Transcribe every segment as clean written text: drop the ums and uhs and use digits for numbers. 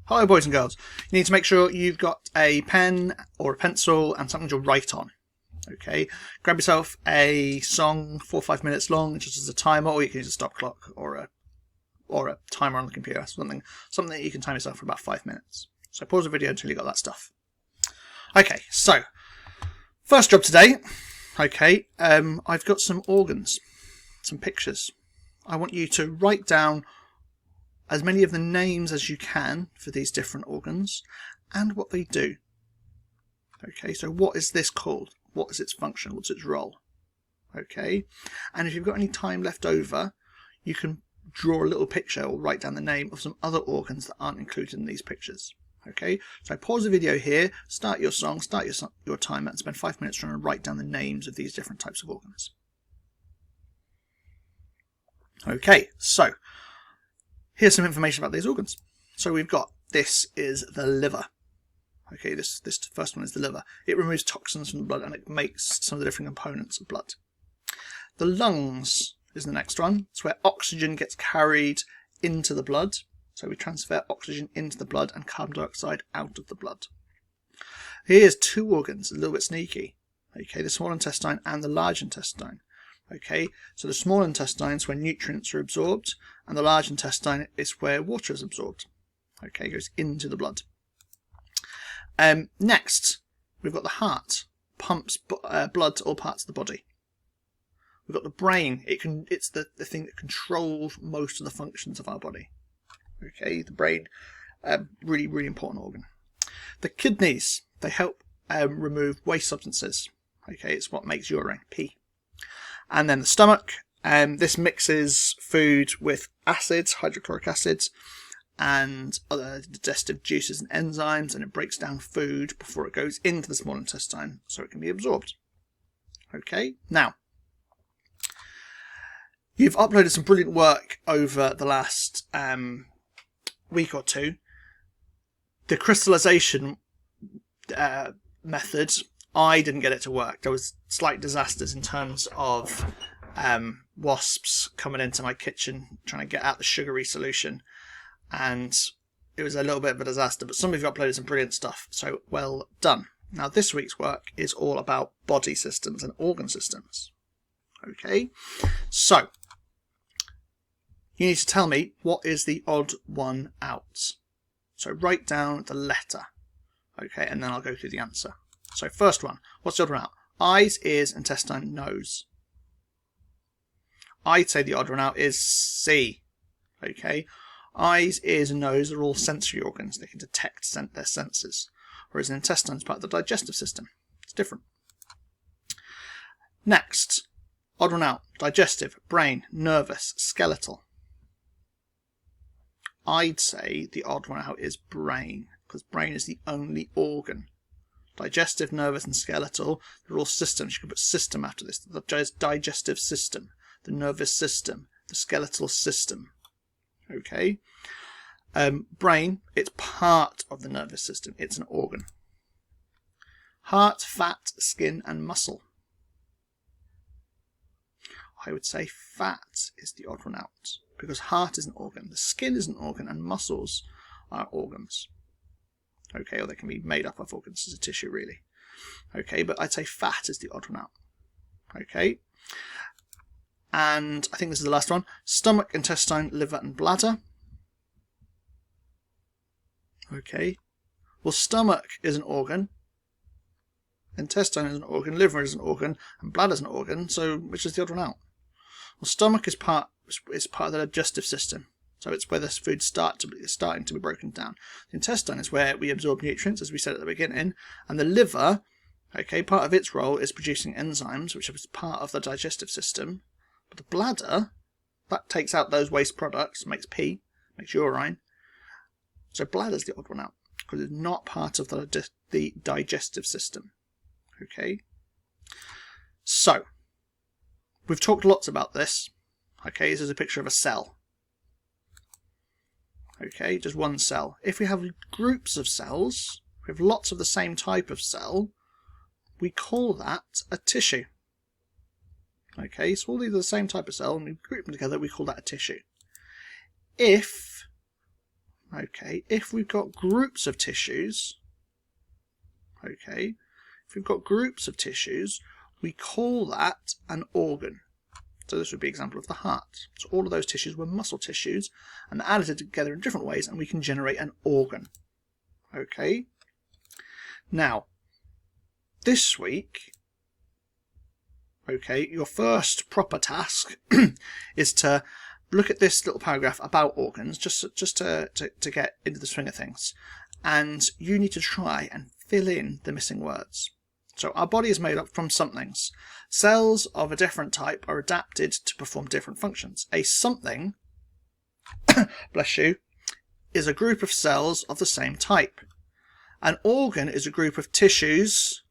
Hello boys and girls, you need to make sure you've got a pen or a pencil and something to write on. Okay, grab yourself a song 4 or 5 minutes long just as a timer, or you can use a stop clock or a timer on the computer, something that you can time yourself for about 5 minutes. So pause the video until you got that stuff. Okay, so first job today. Okay, I've got some organs, some pictures. I want you to write down as many of the names as you can for these different organs and what they do. Okay, so what is this called? What is its function? What's its role? Okay, and if you've got any time left over, you can draw a little picture or write down the name of some other organs that aren't included in these pictures. Okay, so pause the video here, start your song, start your timer, and spend 5 minutes trying to write down the names of these different types of organs. Okay, so here's some information about these organs. So we've got, this is the liver. Okay, this first one is the liver. It removes toxins from the blood and it makes some of the different components of blood. The lungs is the next one. It's where oxygen gets carried into the blood. So we transfer oxygen into the blood and carbon dioxide out of the blood. Here's two organs, a little bit sneaky. Okay, the small intestine and the large intestine. Okay, so the small intestine is where nutrients are absorbed, and the large intestine is where water is absorbed. Okay, it goes into the blood. Next, we've got the heart, pumps blood to all parts of the body. We've got the brain. It's the thing that controls most of the functions of our body. Okay, the brain, really, really important organ. The kidneys, they help remove waste substances. Okay, it's what makes urine, pee. And then the stomach, this mixes food with acids, hydrochloric acids, and other digestive juices and enzymes, and it breaks down food before it goes into the small intestine so it can be absorbed. Okay, now, you've uploaded some brilliant work over the last week or two. The crystallization method, I didn't get it to work. There was slight disasters in terms of wasps coming into my kitchen trying to get out the sugary solution, and it was a little bit of a disaster, but some of you uploaded some brilliant stuff, so well done. Now this week's work is all about body systems and organ systems. Okay, so you need to tell me what is the odd one out. So write down the letter, okay, and then I'll go through the answer. So first one, what's the odd one out? Eyes, ears, intestine, nose. I'd say the odd one out is C. Okay, eyes, ears, and nose are all sensory organs. They can detect their senses, whereas an intestine is part of the digestive system. It's different. Next, odd one out: digestive, brain, nervous, skeletal. I'd say the odd one out is brain, because brain is the only organ. Digestive, nervous, and skeletal, they're all systems. You can put system after this. The digestive system, the nervous system, the skeletal system. Okay. Brain, it's part of the nervous system. It's an organ. Heart, fat, skin, and muscle. I would say fat is the odd one out, because heart is an organ, the skin is an organ, and muscles are organs. Okay, or they can be made up of organs as a tissue, really. Okay, but I'd say fat is the odd one out. Okay, and I think this is the last one: stomach, intestine, liver, and bladder. Okay, well, stomach is an organ, intestine is an organ, liver is an organ, and bladder is an organ. So, which is the odd one out? Well, stomach is part of the digestive system. So it's where the food's starting to be broken down. The intestine is where we absorb nutrients, as we said at the beginning. And the liver, okay, part of its role is producing enzymes, which is part of the digestive system. But the bladder, that takes out those waste products, makes pee, makes urine. So bladder's the odd one out, because it's not part of the digestive system. Okay. So, we've talked lots about this. Okay, this is a picture of a cell. Okay, just one cell. If we have groups of cells, we have lots of the same type of cell, we call that a tissue. Okay, so all these are the same type of cell, and we group them together, we call that a tissue. If Okay, if we've got groups of tissues, okay, if we've got groups of tissues, we call that an organ. So this would be an example of the heart. So all of those tissues were muscle tissues and added together in different ways, and we can generate an organ. Okay. Now, this week, okay, your first proper task is to look at this little paragraph about organs, just to get into the swing of things. And you need to try and fill in the missing words. So our body is made up from somethings. Cells of a different type are adapted to perform different functions. A something, bless you, is a group of cells of the same type. An organ is a group of tissues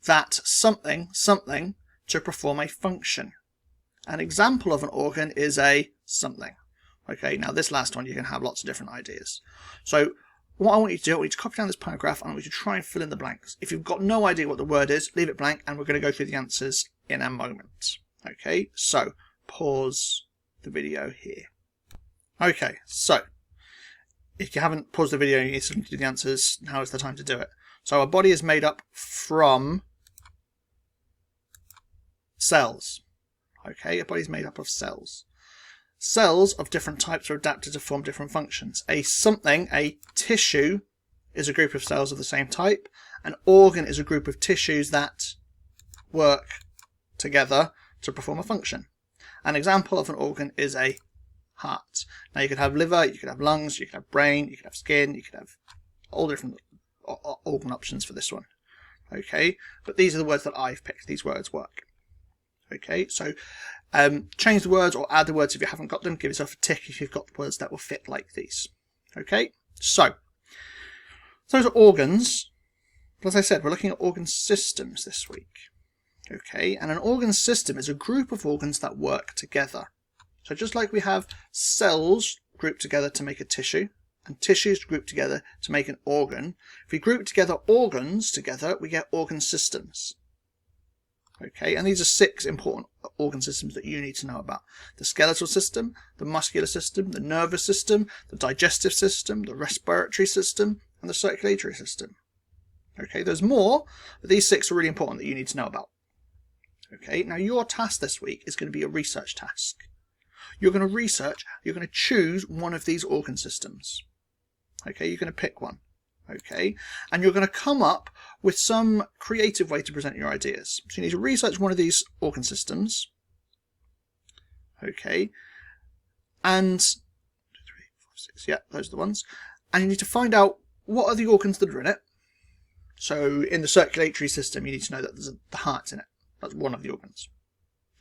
that something to perform a function. An example of an organ is a something. Okay, now this last one you can have lots of different ideas. So what I want you to do, I want you to copy down this paragraph and I want you to try and fill in the blanks. If you've got no idea what the word is, leave it blank and we're going to go through the answers in a moment. Okay, so pause the video here. Okay, so if you haven't paused the video and you need to do the answers, now is the time to do it. So our body is made up from cells. Okay, a body is made up of cells. Cells of different types are adapted to form different functions. A something, a tissue, is a group of cells of the same type. An organ is a group of tissues that work together to perform a function. An example of an organ is a heart. Now you could have liver, you could have lungs, you could have brain, you could have skin, you could have all different organ options for this one. Okay, but these are the words that I've picked. These words work. Okay, so change the words or add the words if you haven't got them. Give yourself a tick if you've got words that will fit like these. Okay, so those are organs. As I said, we're looking at organ systems this week. Okay, and an organ system is a group of organs that work together. So just like we have cells grouped together to make a tissue, and tissues grouped together to make an organ, if we group together organs together, we get organ systems. Okay, and these are 6 important organ systems that you need to know about. The skeletal system, the muscular system, the nervous system, the digestive system, the respiratory system, and the circulatory system. Okay, there's more, but these 6 are really important that you need to know about. Okay, now your task this week is going to be a research task. You're going to research, you're going to choose one of these organ systems. Okay, you're going to pick one. Okay, and you're going to come up with some creative way to present your ideas. So you need to research one of these organ systems. Okay, and 2, 3, 4, 6, yeah, those are the ones. And you need to find out what are the organs that are in it. So in the circulatory system, you need to know that there's the heart's in it. That's one of the organs.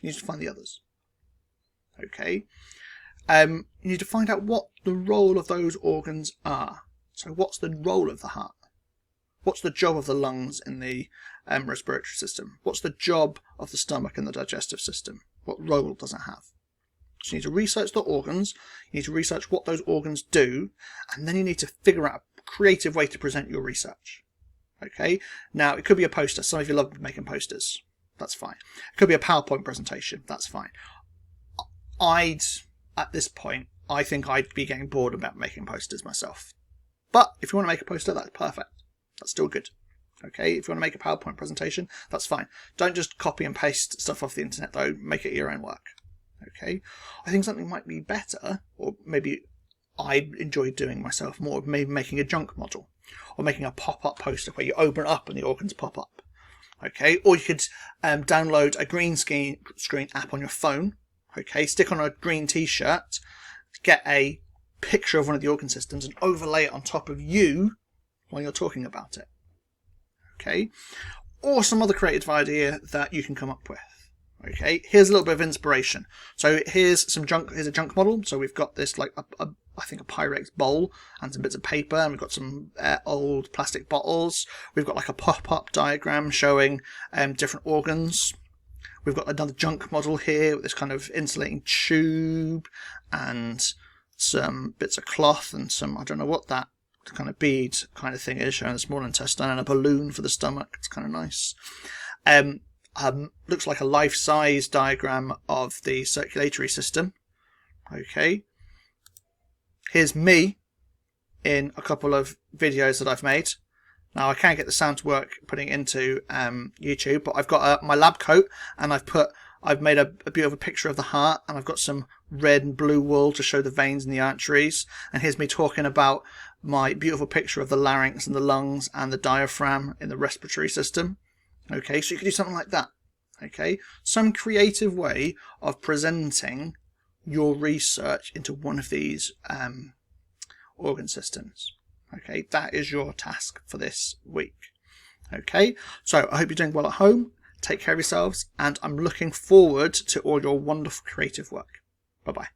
You need to find the others. Okay, you need to find out what the role of those organs are. So what's the role of the heart? What's the job of the lungs in the respiratory system? What's the job of the stomach in the digestive system? What role does it have? So you need to research the organs, you need to research what those organs do, and then you need to figure out a creative way to present your research. Okay, now it could be a poster. Some of you love making posters. That's fine. It could be a PowerPoint presentation. That's fine. At this point, I think I'd be getting bored about making posters myself. But if you want to make a poster, that's perfect. That's still good. Okay, if you want to make a PowerPoint presentation, that's fine. Don't just copy and paste stuff off the internet though, make it your own work. Okay, I think something might be better, or maybe I enjoy doing myself more, maybe making a junk model, or making a pop-up poster where you open it up and the organs pop up. Okay, or you could download a green screen app on your phone. Okay, stick on a green t-shirt, get a picture of one of the organ systems and overlay it on top of you while you're talking about it. Okay, or some other creative idea that you can come up with. Okay, here's a little bit of inspiration. So here's a junk model. So we've got this like I think a Pyrex bowl and some bits of paper, and we've got some old plastic bottles. We've got like a pop-up diagram showing different organs. We've got another junk model here with this kind of insulating tube and some bits of cloth and some, I don't know what that kind of bead kind of thing is, showing the small intestine, and a balloon for the stomach. It's kind of nice. Looks like a life-size diagram of the circulatory system. Okay. Here's me in a couple of videos that I've made. Now I can't get the sound to work putting it into YouTube, but I've got my lab coat, and I've made a beautiful picture of the heart, and I've got some red and blue wool to show the veins and the arteries. And here's me talking about my beautiful picture of the larynx and the lungs and the diaphragm in the respiratory system. Okay, so you could do something like that. Okay, some creative way of presenting your research into one of these organ systems. Okay, that is your task for this week. Okay, so I hope you're doing well at home. Take care of yourselves, and I'm looking forward to all your wonderful creative work. Bye-bye.